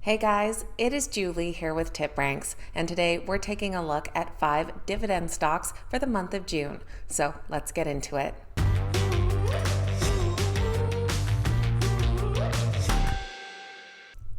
Hey guys, it is Julie here with TipRanks, and today we're taking a look at 5 dividend stocks for the month of June. So let's get into it.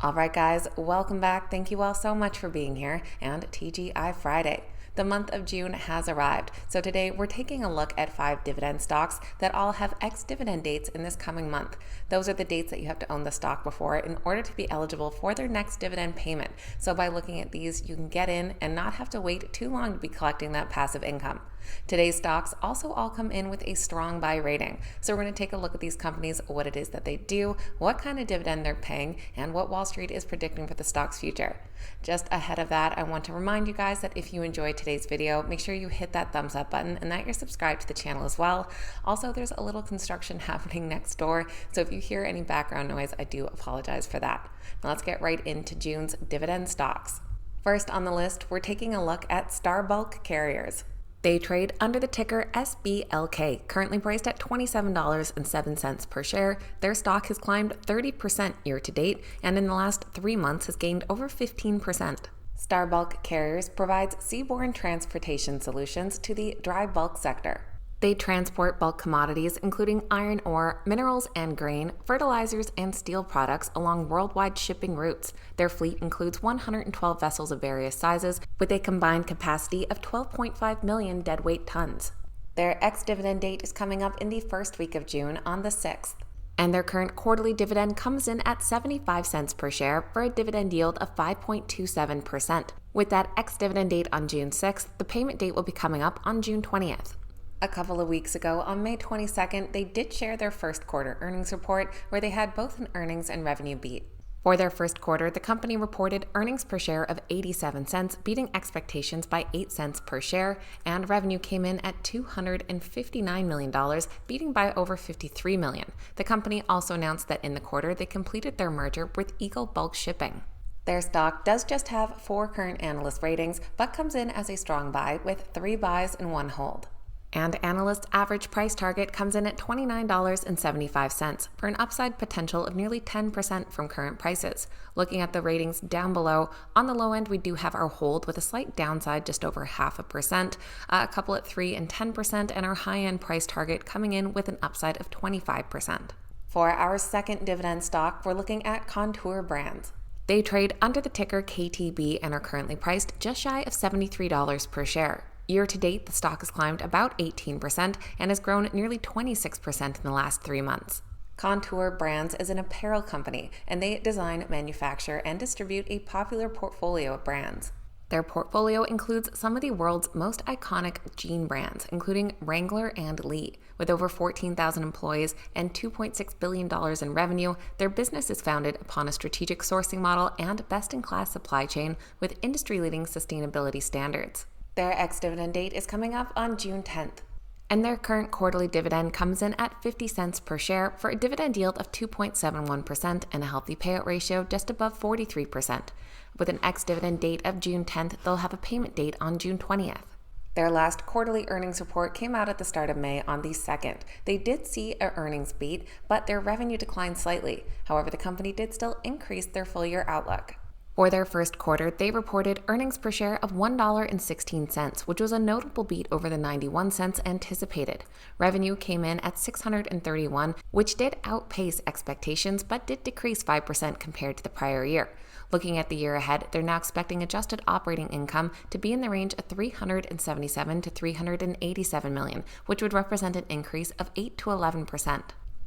Alright guys, welcome back. Thank you all so much for being here, and TGI Friday. The month of June has arrived, so today we're taking a look at 5 dividend stocks that all have ex-dividend dates in this coming month. Those are the dates that you have to own the stock before in order to be eligible for their next dividend payment. So by looking at these, you can get in and not have to wait too long to be collecting that passive income. Today's stocks also all come in with a strong buy rating. So we're going to take a look at these companies, what it is that they do, what kind of dividend they're paying, and what Wall Street is predicting for the stock's future. Just ahead of that, I want to remind you guys that if you enjoyed today's video, make sure you hit that thumbs up button and that you're subscribed to the channel as well. Also, there's a little construction happening next door, so if you hear any background noise, I do apologize for that. Now let's get right into June's dividend stocks. First on the list, we're taking a look at SBLK Carriers. They trade under the ticker SBLK, currently priced at $27.07 per share. Their stock has climbed 30% year to date, and in the last 3 months has gained over 15%. SBLK Carriers provides seaborne transportation solutions to the dry bulk sector. They transport bulk commodities including iron ore, minerals and grain, fertilizers, and steel products along worldwide shipping routes. Their fleet includes 112 vessels of various sizes with a combined capacity of 12.5 million deadweight tons. Their ex-dividend date is coming up in the first week of June on the 6th. And their current quarterly dividend comes in at 75 cents per share for a dividend yield of 5.27%. With that ex-dividend date on June 6th, the payment date will be coming up on June 20th. A couple of weeks ago, on May 22nd, they did share their first quarter earnings report where they had both an earnings and revenue beat. For their first quarter, the company reported earnings per share of 87 cents, beating expectations by 8 cents per share, and revenue came in at $259 million, beating by over $53 million. The company also announced that in the quarter, they completed their merger with Eagle Bulk Shipping. Their stock does just have 4 current analyst ratings, but comes in as a strong buy with 3 buys and 1 hold. And analysts' average price target comes in at $29.75 for an upside potential of nearly 10% from current prices. Looking at the ratings down below, on the low end we do have our hold with a slight downside just over 0.5%, a couple at 3 and 10%, and our high-end price target coming in with an upside of 25%. For our second dividend stock, we're looking at Kontoor Brands. They trade under the ticker KTB and are currently priced just shy of $73 per share. Year to date, the stock has climbed about 18% and has grown nearly 26% in the last 3 months. Kontoor Brands is an apparel company, and they design, manufacture, and distribute a popular portfolio of brands. Their portfolio includes some of the world's most iconic jean brands, including Wrangler and Lee. With over 14,000 employees and $2.6 billion in revenue, their business is founded upon a strategic sourcing model and best-in-class supply chain with industry-leading sustainability standards. Their ex-dividend date is coming up on June 10th. And their current quarterly dividend comes in at 50 cents per share for a dividend yield of 2.71% and a healthy payout ratio just above 43%. With an ex-dividend date of June 10th, they'll have a payment date on June 20th. Their last quarterly earnings report came out at the start of May on the 2nd. They did see an earnings beat, but their revenue declined slightly. However, the company did still increase their full-year outlook. For their first quarter, they reported earnings per share of $1.16, which was a notable beat over the 91 cents anticipated. Revenue came in at $631, which did outpace expectations but did decrease 5% compared to the prior year. Looking at the year ahead, they're now expecting adjusted operating income to be in the range of $377 to $387 million, which would represent an increase of 8 to 11%.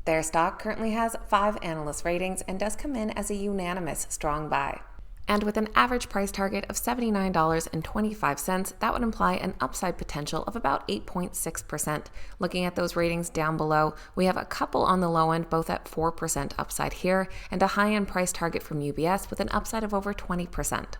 Their stock currently has 5 analyst ratings and does come in as a unanimous strong buy. And with an average price target of $79.25, that would imply an upside potential of about 8.6%. Looking at those ratings down below, we have a couple on the low end, both at 4% upside here, and a high-end price target from UBS with an upside of over 20%.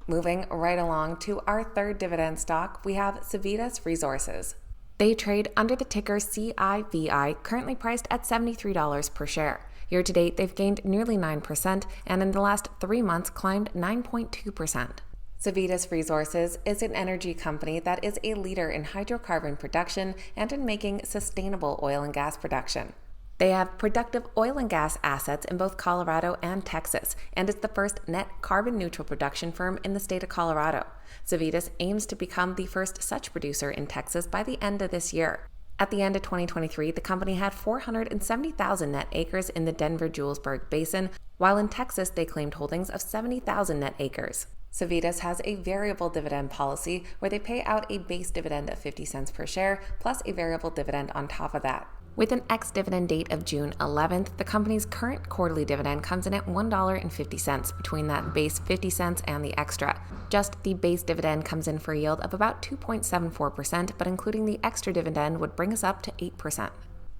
Moving right along to our third dividend stock, we have Civitas Resources. They trade under the ticker CIVI, currently priced at $73 per share. Year to date, they've gained nearly 9%, and in the last 3 months climbed 9.2%. Civitas Resources is an energy company that is a leader in hydrocarbon production and in making sustainable oil and gas production. They have productive oil and gas assets in both Colorado and Texas, and is the first net carbon-neutral production firm in the state of Colorado. Civitas aims to become the first such producer in Texas by the end of this year. At the end of 2023, the company had 470,000 net acres in the Denver-Julesburg Basin, while in Texas they claimed holdings of 70,000 net acres. Civitas has a variable dividend policy where they pay out a base dividend of 50 cents per share plus a variable dividend on top of that. With an ex-dividend date of June 11th, the company's current quarterly dividend comes in at $1.50 between that base 50 cents and the extra. Just the base dividend comes in for a yield of about 2.74%, but including the extra dividend would bring us up to 8%.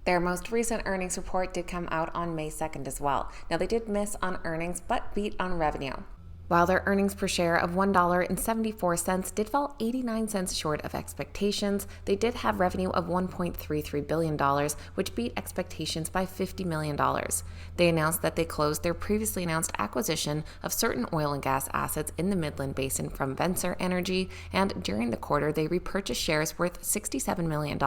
Their most recent earnings report did come out on May 2nd as well. Now, they did miss on earnings, but beat on revenue. While their earnings per share of $1.74 did fall 89 cents short of expectations, they did have revenue of $1.33 billion, which beat expectations by $50 million. They announced that they closed their previously announced acquisition of certain oil and gas assets in the Midland Basin from Vencer Energy, and during the quarter they repurchased shares worth $67 million.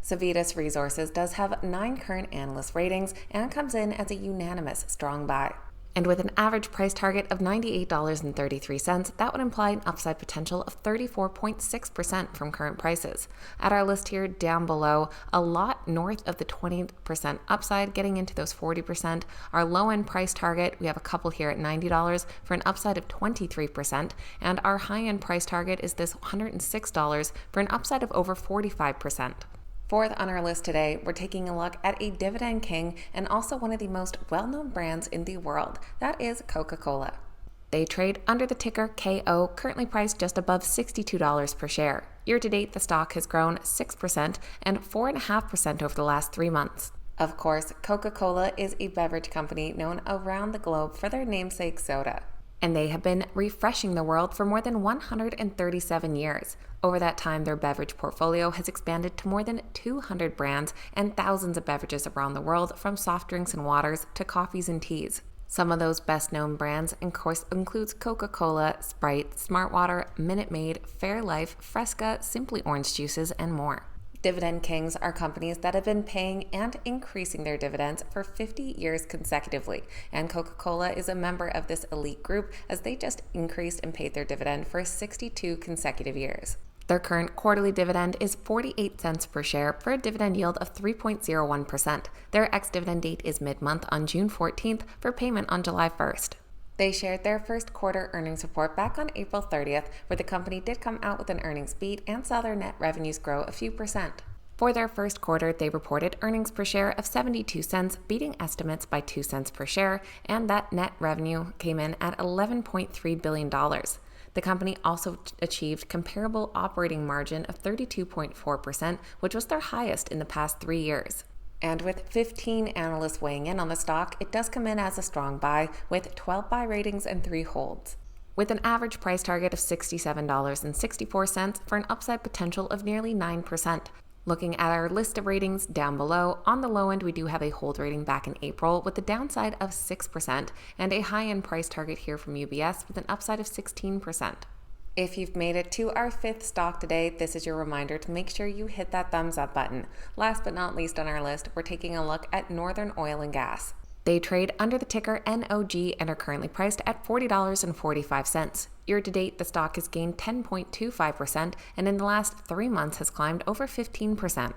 Civitas Resources does have 9 current analyst ratings and comes in as a unanimous strong buy. And with an average price target of $98.33, that would imply an upside potential of 34.6% from current prices. At our list here down below, a lot north of the 20% upside, getting into those 40%. Our low-end price target, we have a couple here at $90 for an upside of 23%, and our high-end price target is this $106 for an upside of over 45%. Fourth on our list today, we're taking a look at a dividend king and also one of the most well-known brands in the world. That is Coca Cola. They trade under the ticker KO, currently priced just above $62 per share. Year to date, the stock has grown 6% and 4.5% over the last 3 months. Of course, Coca Cola is a beverage company known around the globe for their namesake soda. And they have been refreshing the world for more than 137 years. Over that time, their beverage portfolio has expanded to more than 200 brands and thousands of beverages around the world, from soft drinks and waters to coffees and teas. Some of those best-known brands, of course, includes Coca-Cola, Sprite, Smartwater, Minute Maid, Fairlife, Fresca, Simply Orange Juices, and more. Dividend kings are companies that have been paying and increasing their dividends for 50 years consecutively, and Coca-Cola is a member of this elite group as they just increased and paid their dividend for 62 consecutive years. Their current quarterly dividend is 48 cents per share for a dividend yield of 3.01%. Their ex-dividend date is mid-month on June 14th for payment on July 1st. They shared their first quarter earnings report back on April 30th, where the company did come out with an earnings beat and saw their net revenues grow a few percent. For their first quarter, they reported earnings per share of 72 cents, beating estimates by 2 cents per share, and that net revenue came in at $11.3 billion. The company also achieved comparable operating margin of 32.4%, which was their highest in the past 3 years. And with 15 analysts weighing in on the stock, it does come in as a strong buy with 12 buy ratings and 3 holds. With an average price target of $67.64 for an upside potential of nearly 9%. Looking at our list of ratings down below, on the low end we do have a hold rating back in April with a downside of 6% and a high-end price target here from UBS with an upside of 16%. If you've made it to our 5th stock today, this is your reminder to make sure you hit that thumbs up button. Last but not least on our list, we're taking a look at Northern Oil and Gas. They trade under the ticker NOG and are currently priced at $40.45. Year to date, the stock has gained 10.25% and in the last 3 months has climbed over 15%.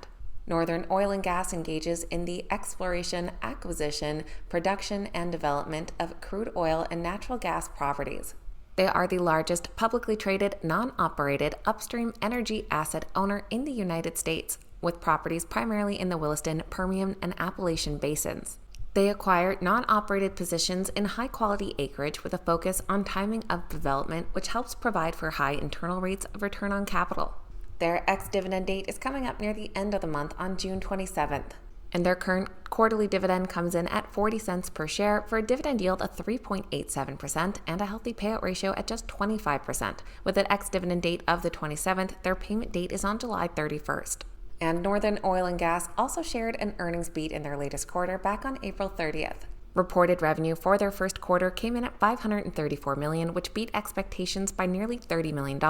Northern Oil and Gas engages in the exploration, acquisition, production, and development of crude oil and natural gas properties. They are the largest publicly traded, non-operated upstream energy asset owner in the United States, with properties primarily in the Williston, Permian, and Appalachian basins. They acquire non-operated positions in high-quality acreage with a focus on timing of development, which helps provide for high internal rates of return on capital. Their ex-dividend date is coming up near the end of the month on June 27th. And their current quarterly dividend comes in at 40 cents per share for a dividend yield of 3.87% and a healthy payout ratio at just 25%. With an ex-dividend date of the 27th, their payment date is on July 31st. And Northern Oil and Gas also shared an earnings beat in their latest quarter back on April 30th. Reported revenue for their first quarter came in at $534 million, which beat expectations by nearly $30 million,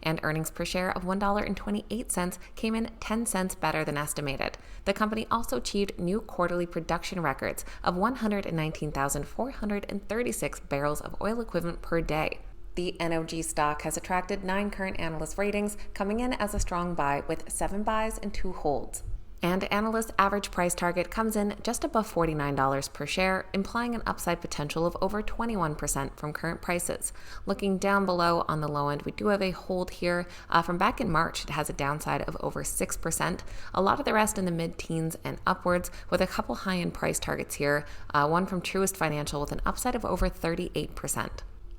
and earnings per share of $1.28 came in 10 cents better than estimated. The company also achieved new quarterly production records of 119,436 barrels of oil equivalent per day. The NOG stock has attracted 9 current analyst ratings, coming in as a strong buy with 7 buys and 2 holds. And analyst average price target comes in just above $49 per share, implying an upside potential of over 21% from current prices. Looking down below on the low end, we do have a hold here. From back in March, it has a downside of over 6%. A lot of the rest in the mid-teens and upwards, with a couple high-end price targets here. One from Truist Financial with an upside of over 38%.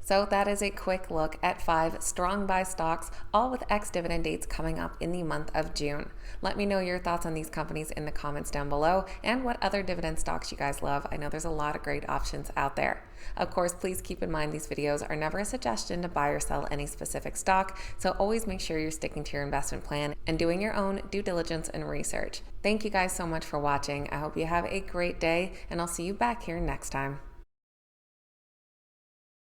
So that is a quick look at 5 strong buy stocks, all with ex-dividend dates coming up in the month of June. Let me know your thoughts on these companies in the comments down below and what other dividend stocks you guys love. I know there's a lot of great options out there. Of course, please keep in mind these videos are never a suggestion to buy or sell any specific stock, so always make sure you're sticking to your investment plan and doing your own due diligence and research. Thank you guys so much for watching. I hope you have a great day, and I'll see you back here next time.